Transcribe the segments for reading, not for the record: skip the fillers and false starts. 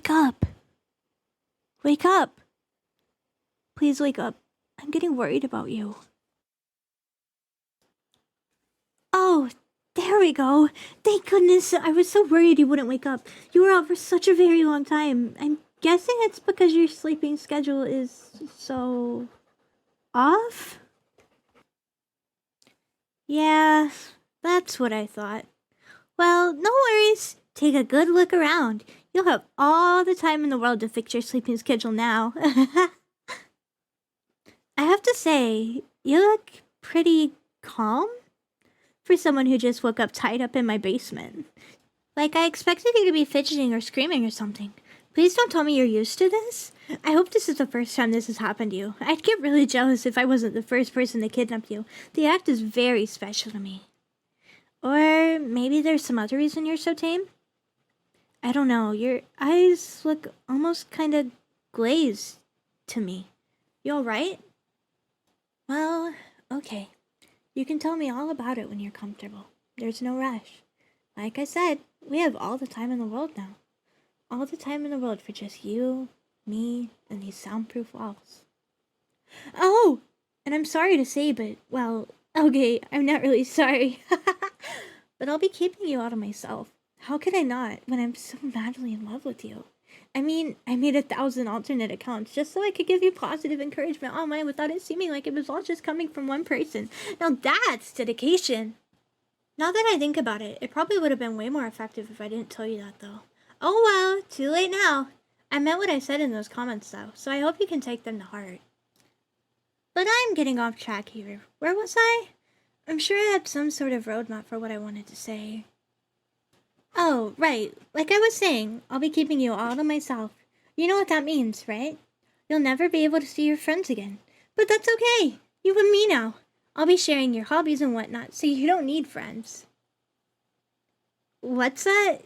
Wake up! Wake up! Please wake up. I'm getting worried about you. Oh, there we go. Thank goodness. I was so worried you wouldn't wake up. You were out for such a very long time. I'm guessing it's because your sleeping schedule is so off? Yeah, that's what I thought. Well, no worries. Take a good look around. You'll have all the time in the world to fix your sleeping schedule now. I have to say, you look pretty calm for someone who just woke up tied up in my basement. Like I expected you to be fidgeting or screaming or something. Please don't tell me you're used to this. I hope this is the first time this has happened to you. I'd get really jealous if I wasn't the first person to kidnap you. The act is very special to me. Or maybe there's some other reason you're so tame? I don't know, your eyes look almost kind of glazed to me. You alright? Well, okay. You can tell me all about it when you're comfortable. There's no rush. Like I said, we have all the time in the world now. All the time in the world for just you, me, and these soundproof walls. Oh! And I'm sorry to say, but, well, okay, I'm not really sorry. But I'll be keeping you out of myself. How could I not when I'm so madly in love with you? I mean, I made 1,000 alternate accounts just so I could give you positive encouragement online without it seeming like it was all just coming from one person. Now that's dedication. Now that I think about it, it probably would have been way more effective if I didn't tell you that though. Oh well, too late now. I meant what I said in those comments though, so I hope you can take them to heart. But I'm getting off track here. Where was I? I'm sure I had some sort of roadmap for what I wanted to say. Oh, right. Like I was saying, I'll be keeping you all to myself. You know what that means, right? You'll never be able to see your friends again. But that's okay. You and me now. I'll be sharing your hobbies and whatnot, so you don't need friends. What's that?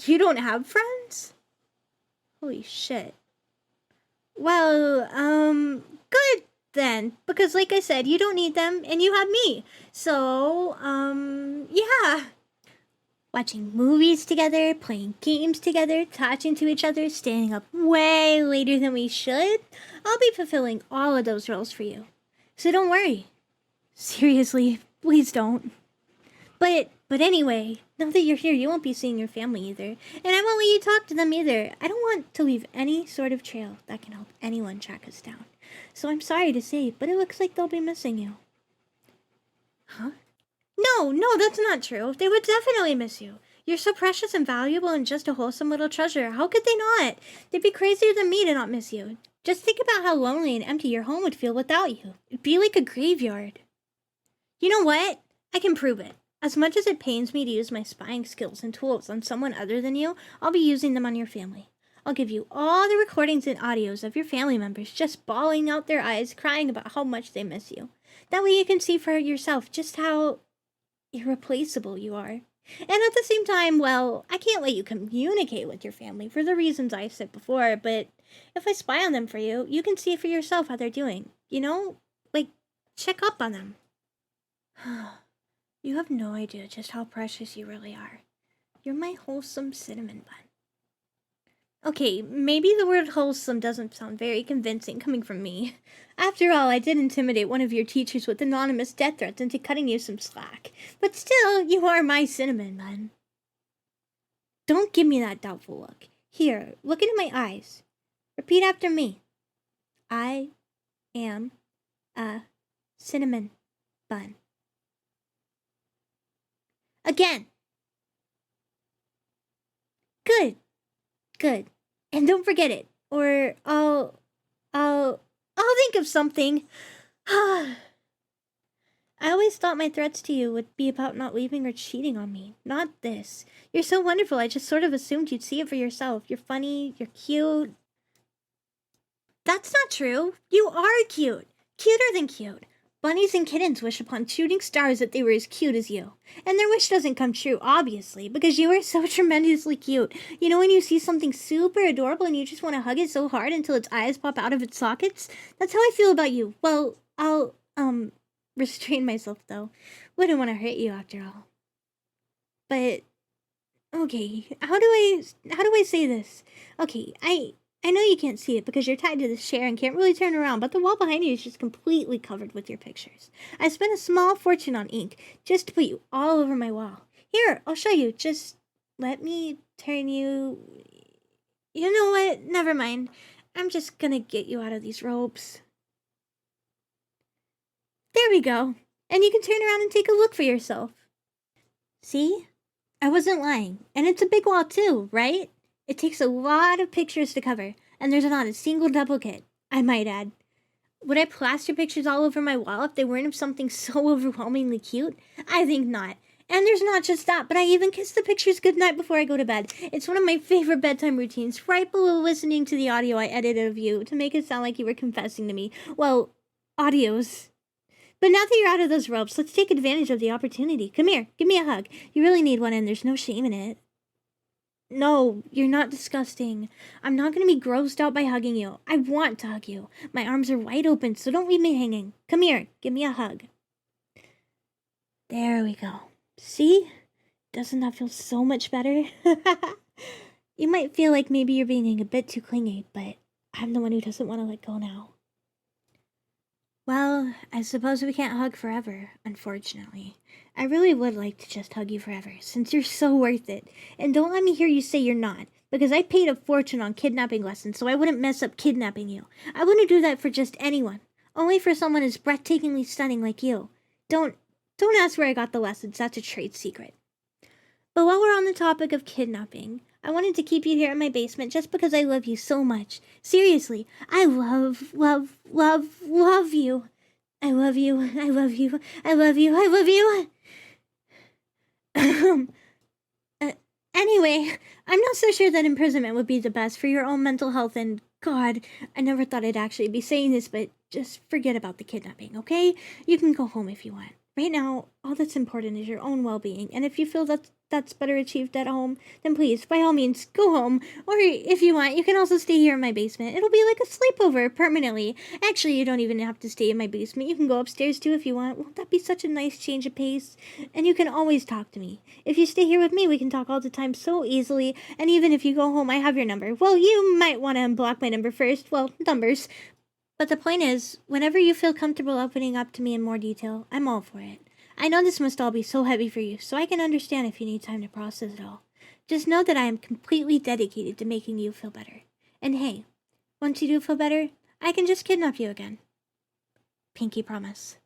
You don't have friends? Holy shit. Well, good then. Because like I said, you don't need them, and you have me. So, yeah. Watching movies together, playing games together, talking to each other, staying up way later than we should. I'll be fulfilling all of those roles for you. So don't worry. Seriously, please don't. But anyway, now that you're here, you won't be seeing your family either. And I won't let you talk to them either. I don't want to leave any sort of trail that can help anyone track us down. So I'm sorry to say, but it looks like they'll be missing you. Huh? No, that's not true. They would definitely miss you. You're so precious and valuable and just a wholesome little treasure. How could they not? They'd be crazier than me to not miss you. Just think about how lonely and empty your home would feel without you. It'd be like a graveyard. You know what? I can prove it. As much as it pains me to use my spying skills and tools on someone other than you, I'll be using them on your family. I'll give you all the recordings and audios of your family members just bawling out their eyes, crying about how much they miss you. That way you can see for yourself just how irreplaceable you are. And at the same time, well, I can't let you communicate with your family for the reasons I said before, but if I spy on them for you, you can see for yourself how they're doing. You know? Like, check up on them. You have no idea just how precious you really are. You're my wholesome cinnamon bun. Okay, maybe the word wholesome doesn't sound very convincing coming from me. After all, I did intimidate one of your teachers with anonymous death threats into cutting you some slack. But still, you are my cinnamon bun. Don't give me that doubtful look. Here, look into my eyes. Repeat after me. I am a cinnamon bun. Again. Good. And don't forget it, or I'll think of something. I always thought my threats to you would be about not leaving or cheating on me. Not this. You're so wonderful, I just sort of assumed you'd see it for yourself. You're funny, you're cute. That's not true. You are cute. Cuter than cute. Bunnies and kittens wish upon shooting stars that they were as cute as you. And their wish doesn't come true, obviously, because you are so tremendously cute. You know when you see something super adorable and you just want to hug it so hard until its eyes pop out of its sockets? That's how I feel about you. Well, I'll, restrain myself, though. Wouldn't want to hurt you, after all. But Okay, how do I say this? Okay, I know you can't see it because you're tied to this chair and can't really turn around, but the wall behind you is just completely covered with your pictures. I spent a small fortune on ink just to put you all over my wall. Here, I'll show you. Just let me turn you. You know what? Never mind. I'm just gonna get you out of these robes. There we go. And you can turn around and take a look for yourself. See? I wasn't lying. And it's a big wall too, right? It takes a lot of pictures to cover, and there's not a single duplicate, I might add. Would I plaster pictures all over my wall if they weren't of something so overwhelmingly cute? I think not. And there's not just that, but I even kiss the pictures goodnight before I go to bed. It's one of my favorite bedtime routines, right below listening to the audio I edited of you to make it sound like you were confessing to me. Well, audios. But now that you're out of those ropes, let's take advantage of the opportunity. Come here, give me a hug. You really need one, and there's no shame in it. No, you're not disgusting. I'm not gonna be grossed out by hugging you. I want to hug you. My arms are wide open, so don't leave me hanging. Come here, give me a hug. There we go. See? Doesn't that feel so much better? You might feel like maybe you're being a bit too clingy, but I'm the one who doesn't want to let go now. Well, I suppose we can't hug forever, unfortunately. I really would like to just hug you forever, since you're so worth it. And don't let me hear you say you're not, because I paid a fortune on kidnapping lessons so I wouldn't mess up kidnapping you. I wouldn't do that for just anyone, only for someone as breathtakingly stunning like you. Don't ask where I got the lessons, that's a trade secret. But while we're on the topic of kidnapping, I wanted to keep you here in my basement just because I love you so much. Seriously, I love you. I love you, I love you, I love you, I love you. Anyway, I'm not so sure that imprisonment would be the best for your own mental health, and God, I never thought I'd actually be saying this, but just forget about the kidnapping, okay? You can go home if you want. Right now, all that's important is your own well-being, and if you feel that's better achieved at home, then please, by all means, go home. Or if you want, you can also stay here in my basement. It'll be like a sleepover permanently. Actually, you don't even have to stay in my basement. You can go upstairs too if you want. Won't that be such a nice change of pace? And you can always talk to me. If you stay here with me, we can talk all the time so easily. And even if you go home, I have your number. Well, you might want to unblock my number first. Well, numbers. But the point is, whenever you feel comfortable opening up to me in more detail, I'm all for it. I know this must all be so heavy for you, so I can understand if you need time to process it all. Just know that I am completely dedicated to making you feel better. And hey, once you do feel better, I can just kidnap you again. Pinky promise.